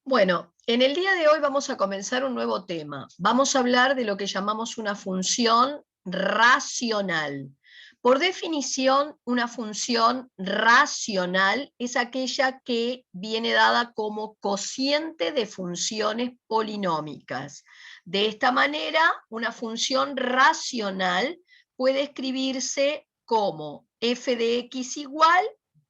Bueno, en el día de hoy vamos a comenzar un nuevo tema. Vamos a hablar de lo que llamamos una función racional. Por definición, una función racional es aquella que viene dada como cociente de funciones polinómicas. De esta manera, una función racional puede escribirse como f de x igual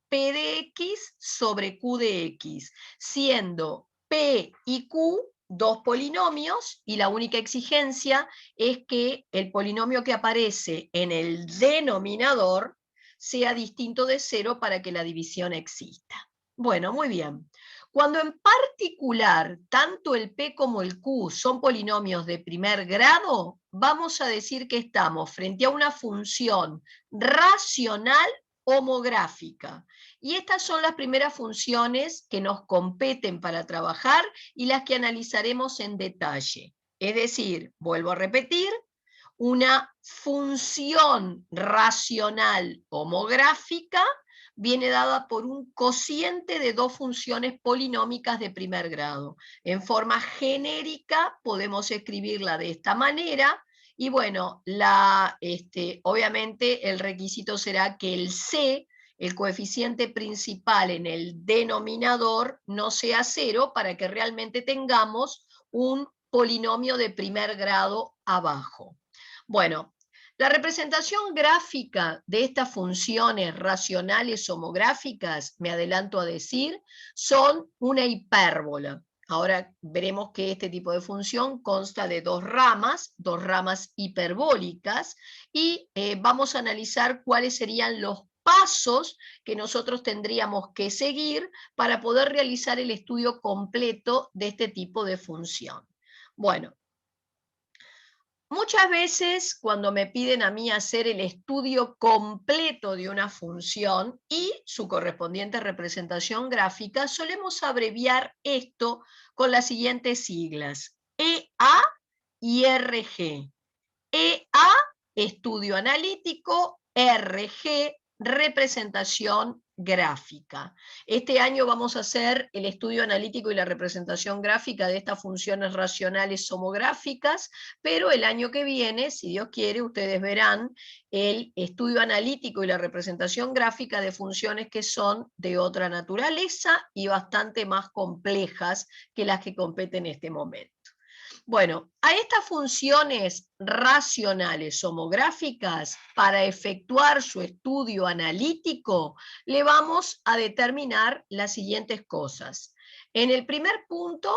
p de x sobre q de x, siendo P y Q dos polinomios, y la única exigencia es que el polinomio que aparece en el denominador sea distinto de 0 para que la división exista. Bueno, muy bien. Cuando en particular tanto el P como el Q son polinomios de primer grado, vamos a decir que estamos frente a una función racional homográfica. Y estas son las primeras funciones que nos competen para trabajar y las que analizaremos en detalle. Es decir, vuelvo a repetir, una función racional homográfica viene dada por un cociente de dos funciones polinómicas de primer grado. En forma genérica podemos escribirla de esta manera, y bueno, obviamente el requisito será que el C, el coeficiente principal en el denominador, no sea 0 para que realmente tengamos un polinomio de primer grado abajo. Bueno, la representación gráfica de estas funciones racionales homográficas, me adelanto a decir, son una hipérbola. Ahora veremos que este tipo de función consta de dos ramas hiperbólicas, y vamos a analizar cuáles serían los pasos que nosotros tendríamos que seguir para poder realizar el estudio completo de este tipo de función. Bueno, muchas veces cuando me piden a mí hacer el estudio completo de una función y su correspondiente representación gráfica, solemos abreviar esto con las siguientes siglas: EA y RG. EA, estudio analítico; RG, representación gráfica. Este año vamos a hacer el estudio analítico y la representación gráfica de estas funciones racionales homográficas, pero el año que viene, si Dios quiere, ustedes verán el estudio analítico y la representación gráfica de funciones que son de otra naturaleza y bastante más complejas que las que competen en este momento. Bueno, a estas funciones racionales homográficas, para efectuar su estudio analítico, le vamos a determinar las siguientes cosas. En el primer punto,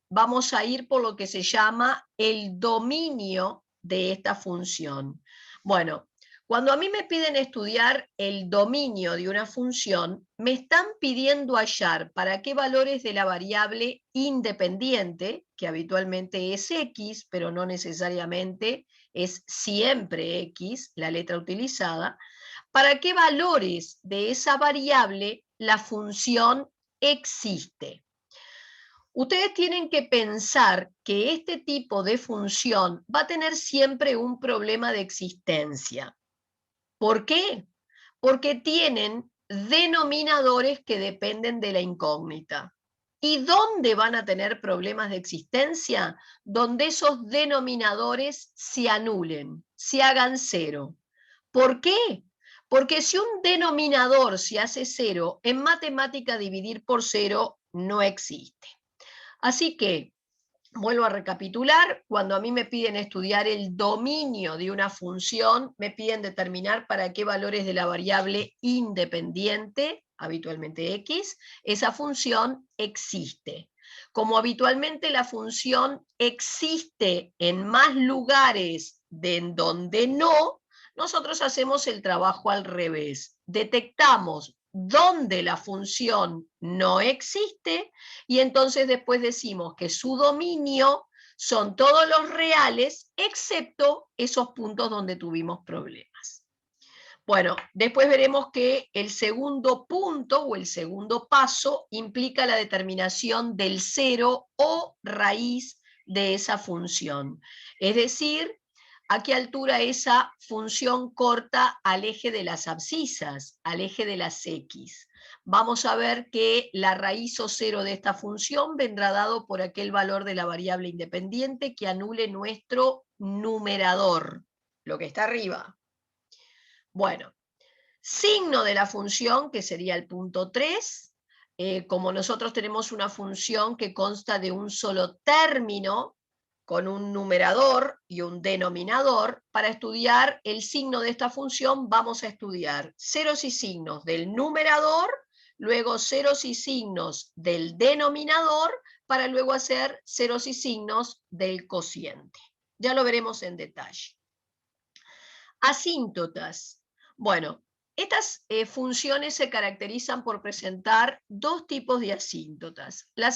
vamos a ir por lo que se llama el dominio de esta función. Bueno, cuando a mí me piden estudiar el dominio de una función, me están pidiendo hallar para qué valores de la variable independiente, que habitualmente es x, pero no necesariamente es siempre x, la letra utilizada, para qué valores de esa variable la función existe. Ustedes tienen que pensar que este tipo de función va a tener siempre un problema de existencia. ¿Por qué? Porque tienen denominadores que dependen de la incógnita. ¿Y dónde van a tener problemas de existencia? Donde esos denominadores se anulen, se hagan cero. ¿Por qué? Porque si un denominador se hace cero, en matemática dividir por cero no existe. Así que, vuelvo a recapitular, cuando a mí me piden estudiar el dominio de una función, me piden determinar para qué valores de la variable independiente, habitualmente x, esa función existe. Como habitualmente la función existe en más lugares de en donde no, nosotros hacemos el trabajo al revés. Detectamos dónde la función no existe, y entonces después decimos que su dominio son todos los reales, excepto esos puntos donde tuvimos problemas. Bueno, después veremos que el segundo punto o el segundo paso implica la determinación del cero o raíz de esa función. Es decir, a qué altura esa función corta al eje de las abscisas, al eje de las x. vamos a ver que la raíz o cero de esta función vendrá dado por aquel valor de la variable independiente que anule nuestro numerador, lo que está arriba. Bueno, signo de la función, que sería el punto 3, como nosotros tenemos una función que consta de un solo término, con un numerador y un denominador, para estudiar el signo de esta función vamos a estudiar ceros y signos del numerador, luego ceros y signos del denominador, para luego hacer ceros y signos del cociente. Ya lo veremos en detalle. Asíntotas. Bueno, estas funciones se caracterizan por presentar dos tipos de asíntotas. La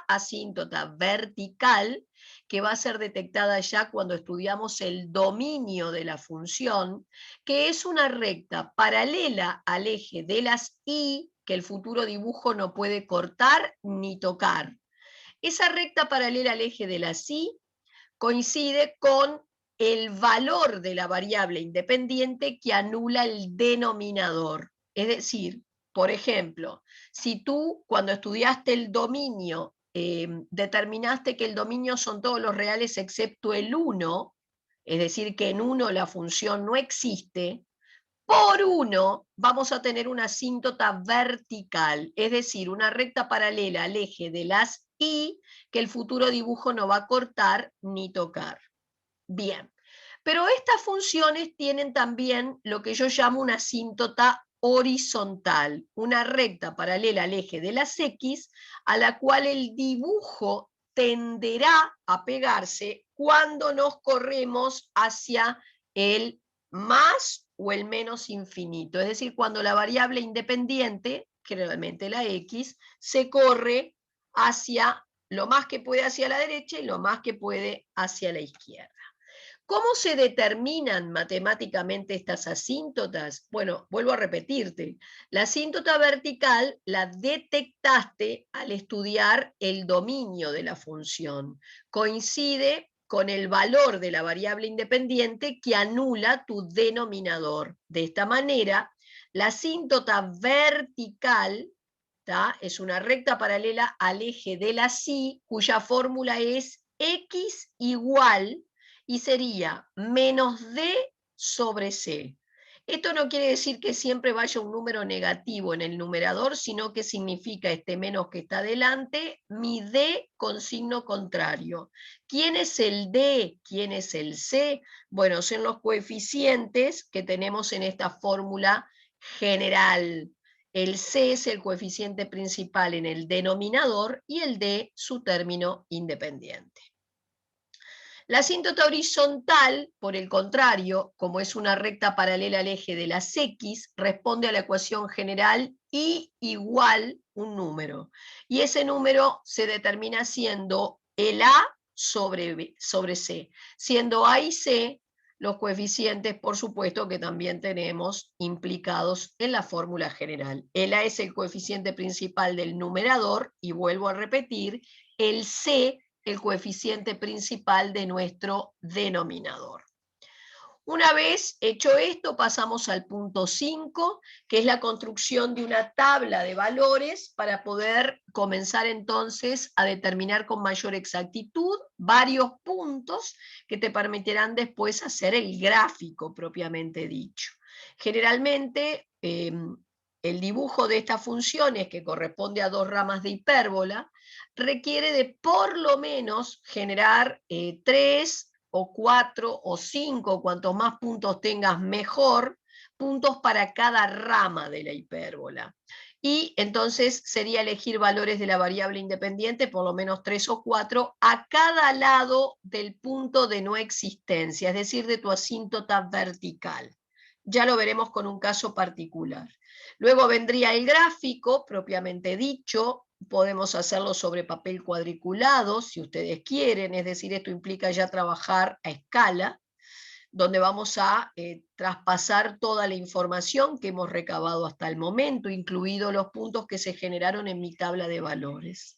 asíntota vertical, que va a ser detectada ya cuando estudiamos el dominio de la función, que es una recta paralela al eje de las y, que el futuro dibujo no puede cortar ni tocar. Esa recta paralela al eje de las y coincide con el valor de la variable independiente que anula el denominador. Es decir, por ejemplo, si tú cuando estudiaste el dominio determinaste que el dominio son todos los reales excepto el 1, es decir, que en 1 la función no existe, por 1 vamos a tener una asíntota vertical, es decir, una recta paralela al eje de las y que el futuro dibujo no va a cortar ni tocar. Bien, pero estas funciones tienen también lo que yo llamo una asíntota horizontal, una recta paralela al eje de las X, a la cual el dibujo tenderá a pegarse cuando nos corremos hacia el más o el menos infinito. Es decir, cuando la variable independiente, generalmente la X, se corre hacia lo más que puede hacia la derecha y lo más que puede hacia la izquierda. ¿Cómo se determinan matemáticamente estas asíntotas? Bueno, vuelvo a repetirte. La asíntota vertical la detectaste al estudiar el dominio de la función. Coincide con el valor de la variable independiente que anula tu denominador. De esta manera, la asíntota vertical es una recta paralela al eje de la y, cuya fórmula es x igual y sería menos d sobre c. Esto no quiere decir que siempre vaya un número negativo en el numerador, sino que significa este menos que está delante, mi d con signo contrario. ¿Quién es el d? ¿Quién es el c? Bueno, son los coeficientes que tenemos en esta fórmula general. El c es el coeficiente principal en el denominador y el d su término independiente. La asíntota horizontal, por el contrario, como es una recta paralela al eje de las X, responde a la ecuación general y igual un número. Y ese número se determina siendo el A sobre C, siendo A y C los coeficientes, por supuesto, que también tenemos implicados en la fórmula general. El A es el coeficiente principal del numerador, y vuelvo a repetir, el C el coeficiente principal de nuestro denominador. Una vez hecho esto, pasamos al punto 5, que es la construcción de una tabla de valores para poder comenzar entonces a determinar con mayor exactitud varios puntos que te permitirán después hacer el gráfico propiamente dicho. Generalmente, el dibujo de estas funciones, que corresponde a dos ramas de hipérbola, requiere de por lo menos generar 3 o 4 o 5, cuantos más puntos tengas mejor, puntos para cada rama de la hipérbola. Y entonces sería elegir valores de la variable independiente, por lo menos 3 o 4, a cada lado del punto de no existencia, es decir, de tu asíntota vertical. Ya lo veremos con un caso particular. Luego vendría el gráfico, propiamente dicho. Podemos hacerlo sobre papel cuadriculado, si ustedes quieren, es decir, esto implica ya trabajar a escala, donde vamos a traspasar toda la información que hemos recabado hasta el momento, incluidos los puntos que se generaron en mi tabla de valores.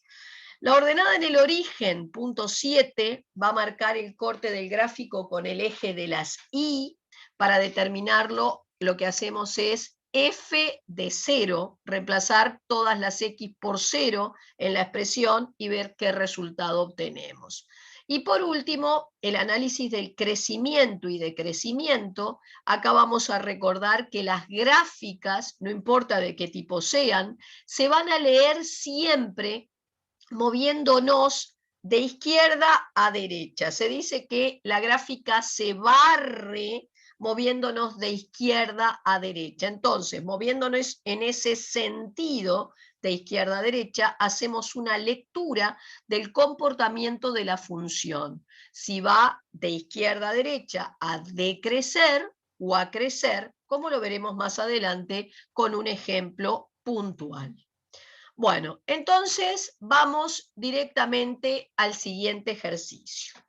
La ordenada en el origen, punto 7, va a marcar el corte del gráfico con el eje de las Y. Para determinarlo, lo que hacemos es f de 0, reemplazar todas las x por 0 en la expresión y ver qué resultado obtenemos. Y por último, el análisis del crecimiento y decrecimiento. Acá vamos a recordar que las gráficas, no importa de qué tipo sean, se van a leer siempre moviéndonos de izquierda a derecha. Se dice que la gráfica se barre moviéndonos de izquierda a derecha. Entonces, moviéndonos en ese sentido de izquierda a derecha, hacemos una lectura del comportamiento de la función. Si va de izquierda a derecha a decrecer o a crecer, como lo veremos más adelante con un ejemplo puntual. Bueno, entonces vamos directamente al siguiente ejercicio.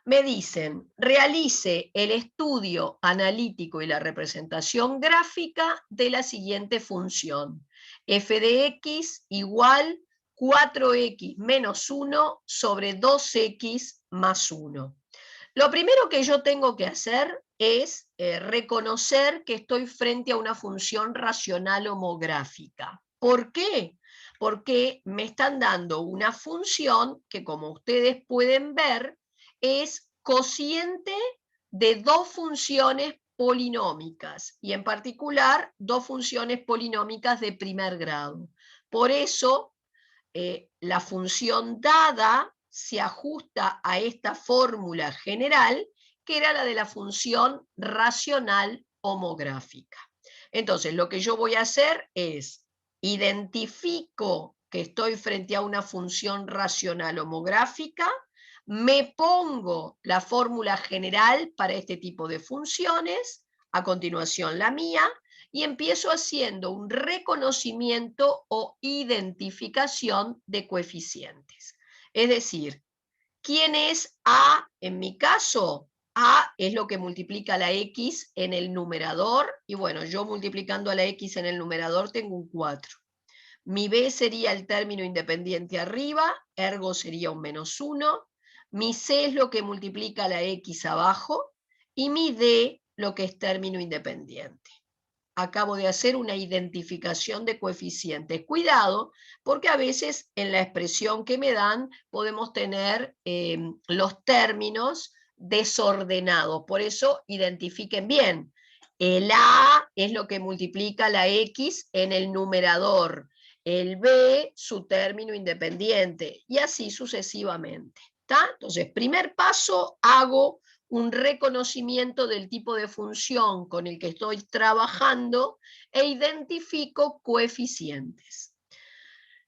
Me dicen, realice el estudio analítico y la representación gráfica de la siguiente función. F de x igual 4x menos 1 sobre 2x más 1. Lo primero que yo tengo que hacer es reconocer que estoy frente a una función racional homográfica. ¿Por qué? Porque me están dando una función que, como ustedes pueden ver, es cociente de dos funciones polinómicas, y en particular dos funciones polinómicas de primer grado. Por eso, la función dada se ajusta a esta fórmula general, que era la de la función racional homográfica. Entonces, lo que yo voy a hacer es, identifico que estoy frente a una función racional homográfica, me pongo la fórmula general para este tipo de funciones, a continuación la mía, y empiezo haciendo un reconocimiento o identificación de coeficientes. Es decir, ¿quién es A en mi caso? A es lo que multiplica la X en el numerador, y bueno, yo multiplicando a la X en el numerador tengo un 4. Mi B sería el término independiente arriba, ergo sería un menos 1. Mi C es lo que multiplica la X abajo, y mi D lo que es término independiente. Acabo de hacer una identificación de coeficientes. Cuidado, porque a veces en la expresión que me dan podemos tener los términos desordenados. Por eso identifiquen bien. El A es lo que multiplica la X en el numerador. El B, su término independiente. Y así sucesivamente. ¿Está? Entonces, primer paso, hago un reconocimiento del tipo de función con el que estoy trabajando e identifico coeficientes.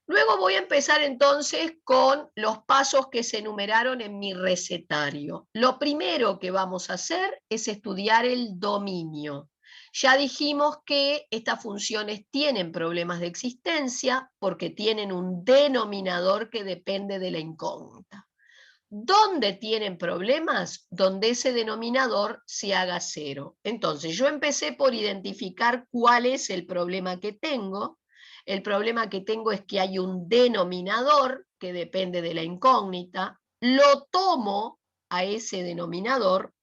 Luego voy a empezar entonces con los pasos que se enumeraron en mi recetario. Lo primero que vamos a hacer es estudiar el dominio. Ya dijimos que estas funciones tienen problemas de existencia porque tienen un denominador que depende de la incógnita. ¿Dónde tienen problemas? Donde ese denominador se haga 0. Entonces, yo empecé por identificar cuál es el problema que tengo. El problema que tengo es que hay un denominador que depende de la incógnita. Lo tomo a ese denominador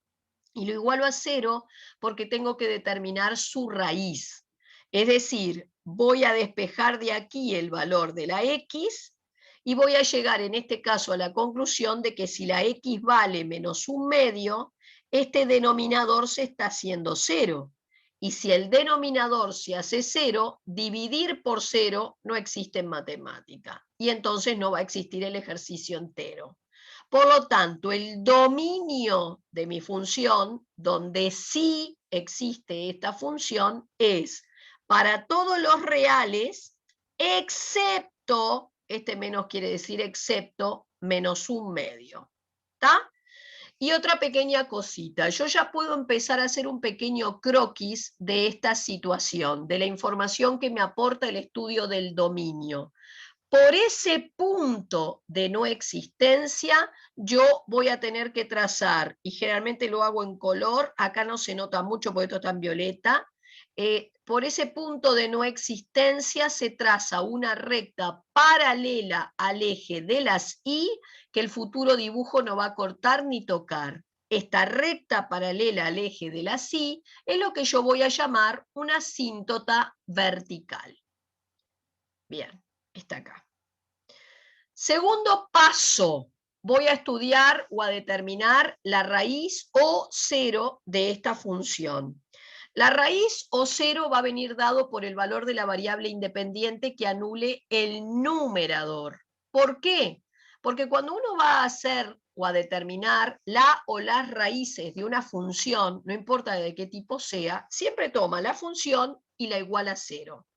y lo igualo a 0 porque tengo que determinar su raíz. Es decir, voy a despejar de aquí el valor de la X y voy a llegar en este caso a la conclusión de que si la X vale menos un medio, este denominador se está haciendo 0. Y si el denominador se hace 0, dividir por 0 no existe en matemática. Y entonces no va a existir el ejercicio entero. Por lo tanto, el dominio de mi función, donde sí existe esta función, es para todos los reales, excepto, este menos quiere decir excepto, menos un medio. ¿Está? Y otra pequeña cosita, yo ya puedo empezar a hacer un pequeño croquis de esta situación, de la información que me aporta el estudio del dominio. Por ese punto de no existencia, yo voy a tener que trazar, y generalmente lo hago en color, acá no se nota mucho porque esto está en violeta, por ese punto de no existencia se traza una recta paralela al eje de las Y que el futuro dibujo no va a cortar ni tocar. esta recta paralela al eje de la Y, es lo que yo voy a llamar una asíntota vertical. Bien, está acá. Segundo paso, voy a estudiar o a determinar la raíz o cero de esta función. La raíz o cero va a venir dado por el valor de la variable independiente que anule el numerador. ¿Por qué? Porque cuando uno va a hacer o a determinar la o las raíces de una función, no importa de qué tipo sea, siempre toma la función y la iguala a cero.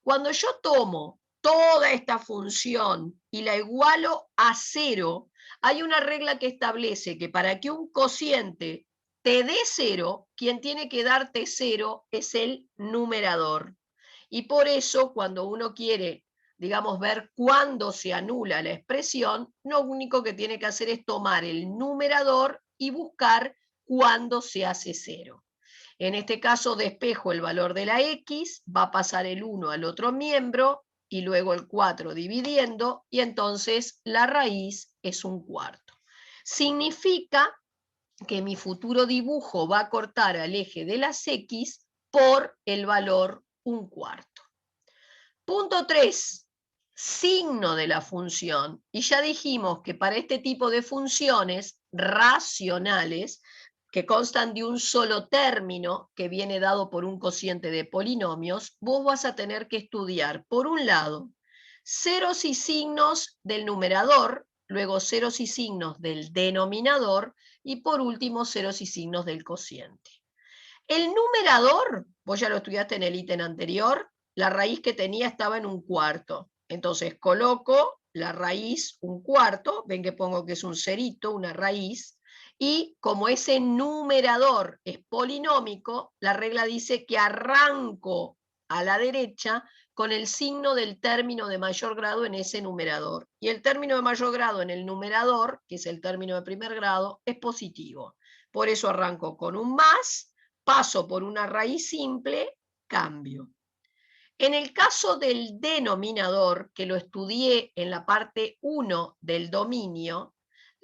Cuando yo tomo toda esta función y la igualo a cero, hay una regla que establece que para que un cociente te dé cero, quien tiene que darte cero es el numerador. Y por eso, cuando uno quiere, digamos, ver cuándo se anula la expresión, lo único que tiene que hacer es tomar el numerador y buscar cuándo se hace cero. En este caso despejo el valor de la X, va a pasar el 1 al otro miembro y luego el 4 dividiendo, y entonces la raíz es un cuarto. Significa que mi futuro dibujo va a cortar al eje de las X por el valor un cuarto. Punto 3. Signo de la función. Y ya dijimos que para este tipo de funciones racionales, que constan de un solo término que viene dado por un cociente de polinomios, vos vas a tener que estudiar, por un lado, ceros y signos del numerador, luego ceros y signos del denominador, y por último ceros y signos del cociente. El numerador, vos ya lo estudiaste en el ítem anterior, la raíz que tenía estaba en un cuarto. Entonces coloco la raíz un cuarto, ven que pongo que es un cerito, una raíz, y como ese numerador es polinómico, la regla dice que arranco a la derecha con el signo del término de mayor grado en ese numerador. Y el término de mayor grado en el numerador, que es el término de primer grado, es positivo. Por eso arranco con un más, paso por una raíz simple, cambio. En el caso del denominador, que lo estudié en la parte 1 del dominio,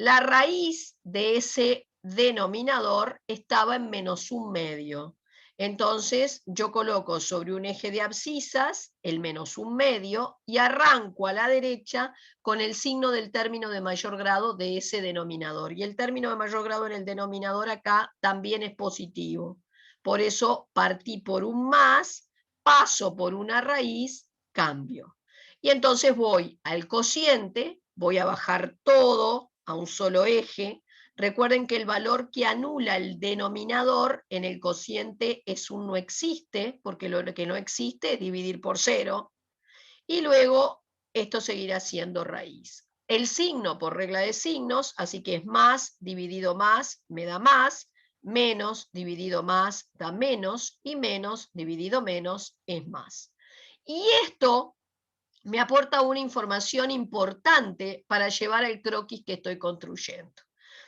la raíz de ese denominador estaba en menos un medio. Entonces yo coloco sobre un eje de abscisas el menos un medio y arranco a la derecha con el signo del término de mayor grado de ese denominador. Y el término de mayor grado en el denominador acá también es positivo. Por eso partí por un más, paso por una raíz, cambio. Y entonces voy al cociente, voy a bajar todo a un solo eje. Recuerden que el valor que anula el denominador en el cociente es un no existe, porque lo que no existe es dividir por cero. Y luego esto seguirá siendo raíz. El signo por regla de signos, así que es más dividido más, me da más, menos dividido más da menos, y menos dividido menos es más. Y esto me aporta una información importante para llevar al croquis que estoy construyendo.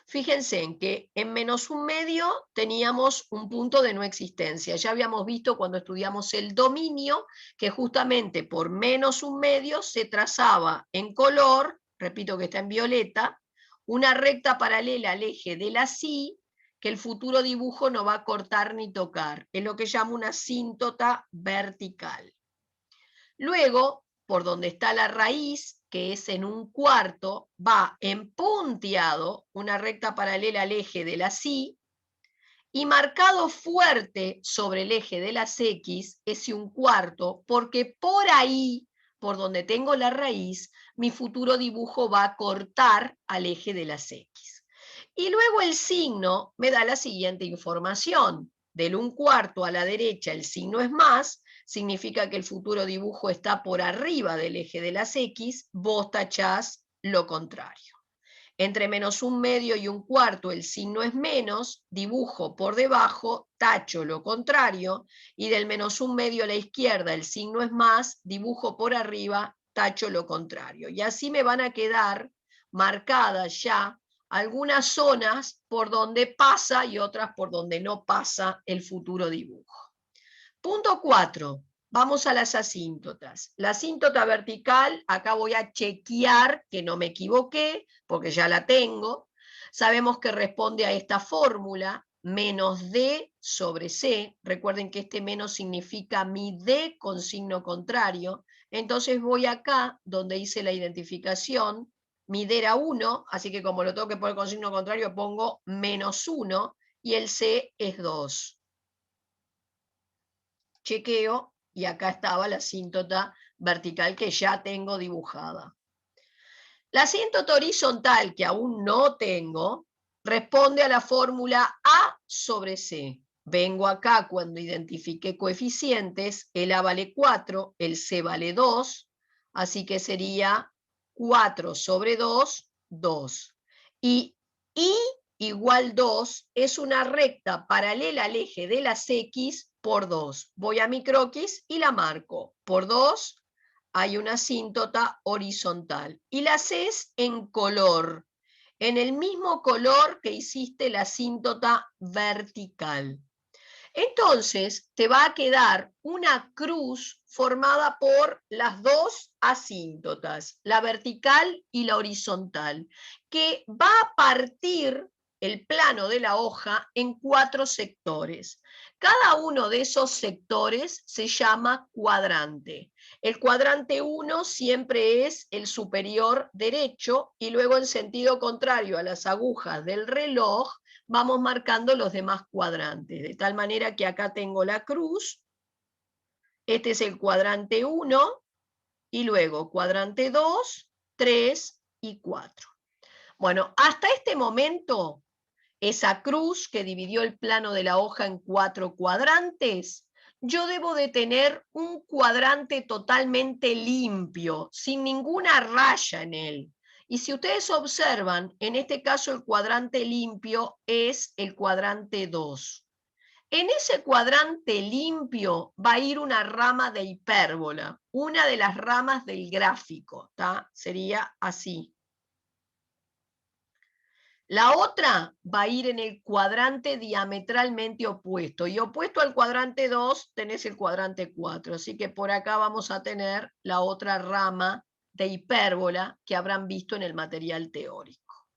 Fíjense en que en menos un medio teníamos un punto de no existencia. Ya habíamos visto cuando estudiamos el dominio que justamente por menos un medio se trazaba en color, repito que está en violeta, una recta paralela al eje de la Y que el futuro dibujo no va a cortar ni tocar. Es lo que llamo una asíntota vertical. Luego, por donde está la raíz, que es en un cuarto, va en punteado una recta paralela al eje de las Y, y marcado fuerte sobre el eje de las X, ese un cuarto, porque por ahí, por donde tengo la raíz, mi futuro dibujo va a cortar al eje de las X. Y luego el signo me da la siguiente información. Del un cuarto a la derecha el signo es más, significa que el futuro dibujo está por arriba del eje de las X, vos tachás lo contrario. Entre menos un medio y un cuarto el signo es menos, dibujo por debajo, tacho lo contrario, y del menos un medio a la izquierda el signo es más, dibujo por arriba, tacho lo contrario. Y así me van a quedar marcadas ya algunas zonas por donde pasa y otras por donde no pasa el futuro dibujo. Punto 4. Vamos a las asíntotas. La asíntota vertical, acá voy a chequear que no me equivoqué, porque ya la tengo. Sabemos que responde a esta fórmula, menos D sobre C. Recuerden que este menos significa mi D con signo contrario. Entonces voy acá, donde hice la identificación, mi D era 1, así que como lo tengo que poner con signo contrario, pongo menos 1, y el C es 2. Chequeo, y acá estaba la asíntota vertical que ya tengo dibujada. La asíntota horizontal, que aún no tengo, responde a la fórmula A sobre C. Vengo acá cuando identifique coeficientes, el A vale 4, el C vale 2, así que sería 4 sobre 2, 2. Y I igual 2 es una recta paralela al eje de las X por 2. Voy a mi croquis y la marco. Por 2 hay una asíntota horizontal. Y la haces en color, en el mismo color que hiciste la asíntota vertical. Entonces te va a quedar una cruz formada por las dos asíntotas, la vertical y la horizontal, que va a partir el plano de la hoja en 4 sectores. Cada uno de esos sectores se llama cuadrante. El cuadrante 1 siempre es el superior derecho y luego en sentido contrario a las agujas del reloj vamos marcando los demás cuadrantes, de tal manera que acá tengo la cruz, este es el cuadrante 1, y luego cuadrante 2, 3 y 4. Bueno, hasta este momento, esa cruz que dividió el plano de la hoja en 4 cuadrantes, yo debo de tener un cuadrante totalmente limpio, sin ninguna raya en él. Y si ustedes observan, en este caso el cuadrante limpio es el cuadrante 2. En ese cuadrante limpio va a ir una rama de hipérbola, una de las ramas del gráfico, ¿tá? Sería así. La otra va a ir en el cuadrante diametralmente opuesto, y opuesto al cuadrante 2 tenés el cuadrante 4, así que por acá vamos a tener la otra rama de hipérbola que habrán visto en el material teórico.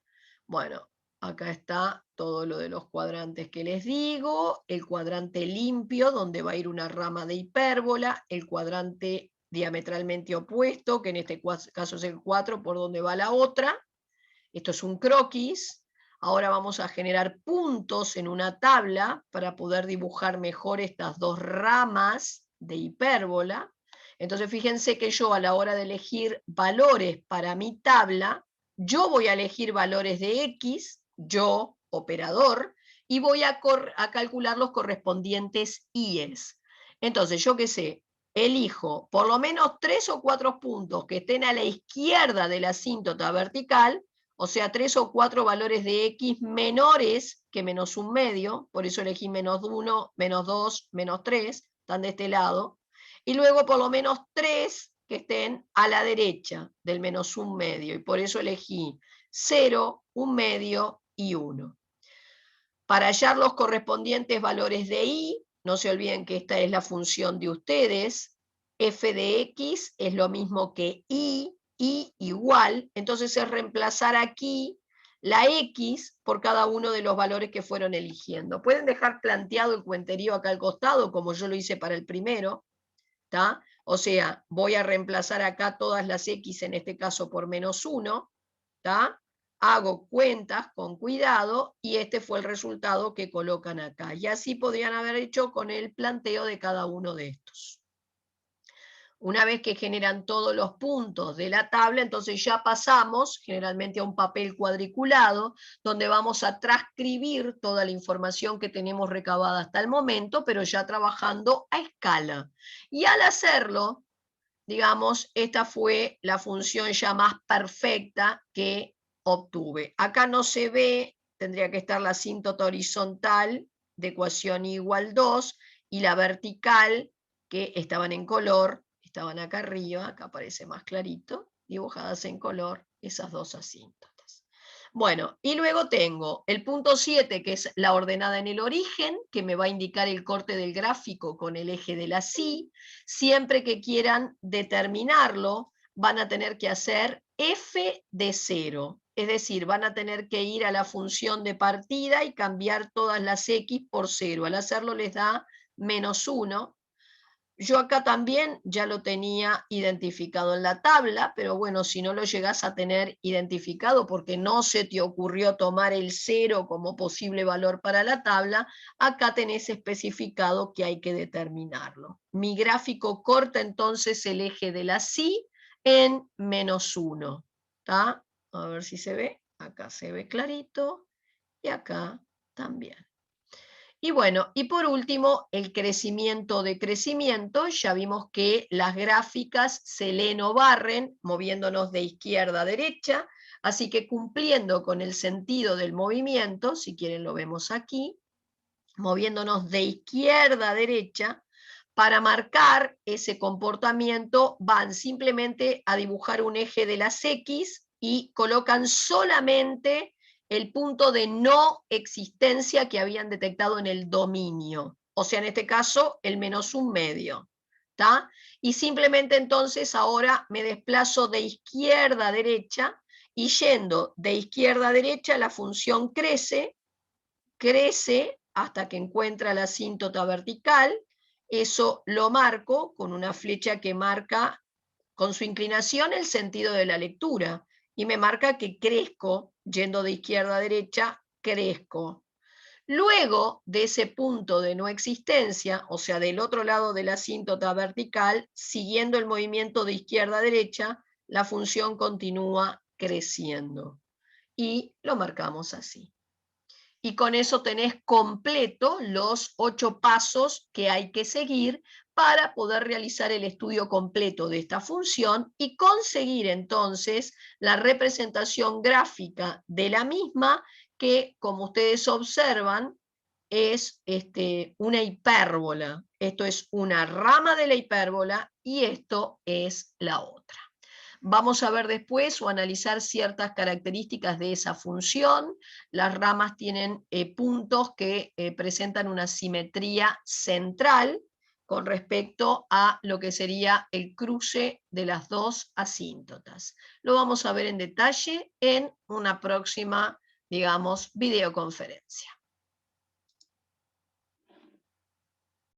Bueno, acá está todo lo de los cuadrantes que les digo, el cuadrante limpio donde va a ir una rama de hipérbola, el cuadrante diametralmente opuesto, que en este caso es el 4, por donde va la otra. Esto es un croquis. Ahora vamos a generar puntos en una tabla para poder dibujar mejor estas dos ramas de hipérbola. Entonces fíjense que yo a la hora de elegir valores para mi tabla, yo voy a elegir valores de X, yo, operador, y voy a calcular los correspondientes I's. Entonces, yo qué sé, elijo por lo menos 3 o 4 puntos que estén a la izquierda de la asíntota vertical, o sea, 3 o 4 valores de X menores que menos un medio, por eso elegí menos 1, menos 2, menos 3, están de este lado, y luego por lo menos 3 que estén a la derecha del menos un medio, y por eso elegí 0, un medio y 1. Para hallar los correspondientes valores de I, no se olviden que esta es la función de ustedes, f de x es lo mismo que I igual, entonces es reemplazar aquí la x por cada uno de los valores que fueron eligiendo. Pueden dejar planteado el cuenterío acá al costado, como yo lo hice para el primero, ¿tá? O sea, voy a reemplazar acá todas las x, en este caso por menos 1, ¿tá? Hago cuentas con cuidado y este fue el resultado que colocan acá. Y así podrían haber hecho con el planteo de cada uno de estos. Una vez que generan todos los puntos de la tabla, entonces ya pasamos generalmente a un papel cuadriculado, donde vamos a transcribir toda la información que tenemos recabada hasta el momento, pero ya trabajando a escala. Y al hacerlo, digamos, esta fue la función ya más perfecta que obtuve. Acá no se ve, tendría que estar la asíntota horizontal de ecuación igual 2 y la vertical, que estaban en color, estaban acá arriba, acá aparece más clarito, dibujadas en color, esas dos asíntotas. Bueno, y luego tengo el punto 7, que es la ordenada en el origen, que me va a indicar el corte del gráfico con el eje de la Y. Siempre que quieran determinarlo, van a tener que hacer f de 0. es decir, van a tener que ir a la función de partida y cambiar todas las x por 0. Al hacerlo les da -1. Yo acá también ya lo tenía identificado en la tabla, pero bueno, si no lo llegás a tener identificado porque no se te ocurrió tomar el 0 como posible valor para la tabla, acá tenés especificado que hay que determinarlo. Mi gráfico corta entonces el eje de la sí en -1. ¿Está? A ver si se ve. Acá se ve clarito y acá también. Y bueno, y por último, el crecimiento de crecimiento. Ya vimos que las gráficas se leen o barren moviéndonos de izquierda a derecha, así que cumpliendo con el sentido del movimiento, si quieren lo vemos aquí, moviéndonos de izquierda a derecha, para marcar ese comportamiento van simplemente a dibujar un eje de las X y colocan solamente el punto de no existencia que habían detectado en el dominio. O sea, en este caso, el -1/2. ¿Tá? Y simplemente entonces ahora me desplazo de izquierda a derecha y yendo de izquierda a derecha la función crece hasta que encuentra la asíntota vertical. Eso lo marco con una flecha que marca con su inclinación el sentido de la lectura y me marca que crezco, yendo de izquierda a derecha, crezco. Luego de ese punto de no existencia, o sea, del otro lado de la asíntota vertical, siguiendo el movimiento de izquierda a derecha, la función continúa creciendo. Y lo marcamos así. Y con eso tenés completo los 8 pasos que hay que seguir para poder realizar el estudio completo de esta función y conseguir entonces la representación gráfica de la misma, que como ustedes observan es una hipérbola. Esto es una rama de la hipérbola y esto es la otra. Vamos a ver después o analizar ciertas características de esa función. Las ramas tienen puntos que presentan una simetría central con respecto a lo que sería el cruce de las dos asíntotas. Lo vamos a ver en detalle en una próxima, digamos, videoconferencia.